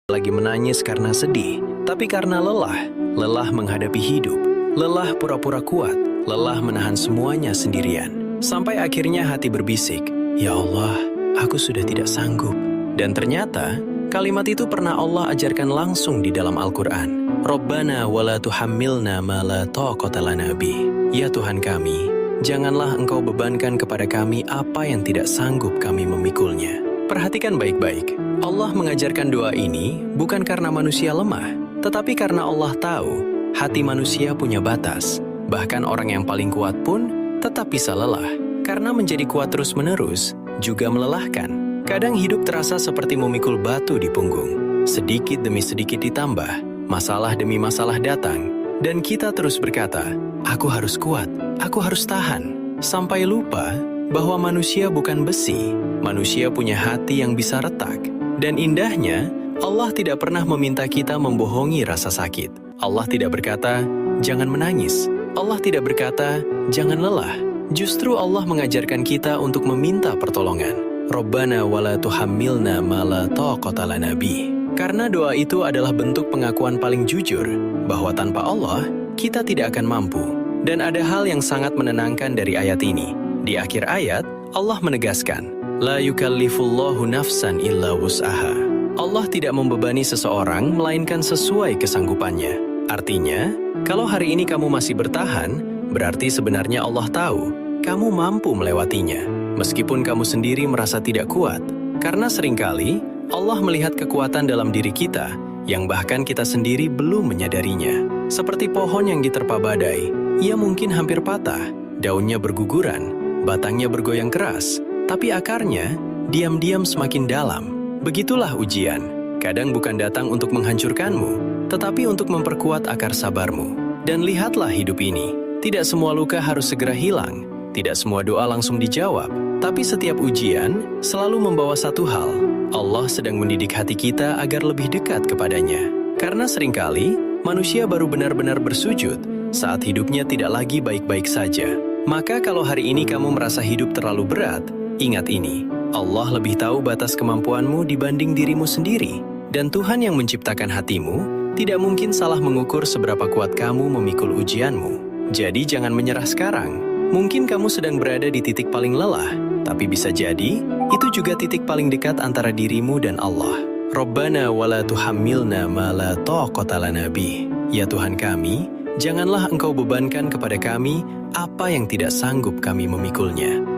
lagi menangis karena sedih, tapi karena lelah. Lelah menghadapi hidup, lelah pura-pura kuat, lelah menahan semuanya sendirian. Sampai akhirnya hati berbisik, "Ya Allah, aku sudah tidak sanggup." Dan ternyata, kalimat itu pernah Allah ajarkan langsung di dalam Al-Quran. Rabbana wala tuhammilna ma la taqata lana bih. Ya Tuhan kami, janganlah Engkau bebankan kepada kami apa yang tidak sanggup kami memikulnya. Perhatikan baik-baik. Allah mengajarkan doa ini bukan karena manusia lemah, tetapi karena Allah tahu hati manusia punya batas. Bahkan orang yang paling kuat pun tetap bisa lelah. Karena menjadi kuat terus-menerus juga melelahkan. Kadang hidup terasa seperti memikul batu di punggung. Sedikit demi sedikit ditambah, masalah demi masalah datang, dan kita terus berkata, "Aku harus kuat, aku harus tahan." Sampai lupa bahwa manusia bukan besi, manusia punya hati yang bisa retak. Dan indahnya, Allah tidak pernah meminta kita membohongi rasa sakit. Allah tidak berkata, "Jangan menangis." Allah tidak berkata, "Jangan lelah." Justru Allah mengajarkan kita untuk meminta pertolongan. Rabbana wala tuhammilna ma la taqata lana bih. Karena doa itu adalah bentuk pengakuan paling jujur bahwa tanpa Allah, kita tidak akan mampu. Dan ada hal yang sangat menenangkan dari ayat ini. Di akhir ayat, Allah menegaskan, "La yukallifullahu nafsan illa wus'aha." Allah tidak membebani seseorang melainkan sesuai kesanggupannya. Artinya, kalau hari ini kamu masih bertahan, berarti sebenarnya Allah tahu kamu mampu melewatinya. Meskipun kamu sendiri merasa tidak kuat, karena seringkali Allah melihat kekuatan dalam diri kita yang bahkan kita sendiri belum menyadarinya. Seperti pohon yang diterpa badai, ia mungkin hampir patah, daunnya berguguran, batangnya bergoyang keras, tapi akarnya diam-diam semakin dalam. Begitulah ujian. Kadang bukan datang untuk menghancurkanmu, tetapi untuk memperkuat akar sabarmu. Dan lihatlah hidup ini. Tidak semua luka harus segera hilang. Tidak semua doa langsung dijawab. Tapi setiap ujian selalu membawa satu hal. Allah sedang mendidik hati kita agar lebih dekat kepadanya. Karena seringkali manusia baru benar-benar bersujud saat hidupnya tidak lagi baik-baik saja. Maka kalau hari ini kamu merasa hidup terlalu berat, ingat ini, Allah lebih tahu batas kemampuanmu dibanding dirimu sendiri. Dan Tuhan yang menciptakan hatimu tidak mungkin salah mengukur seberapa kuat kamu memikul ujianmu. Jadi jangan menyerah sekarang. Mungkin kamu sedang berada di titik paling lelah, tapi bisa jadi itu juga titik paling dekat antara dirimu dan Allah. Rabbana wala tuhammilna ma la taqata lana bih. Ya Tuhan kami, janganlah Engkau bebankan kepada kami apa yang tidak sanggup kami memikulnya.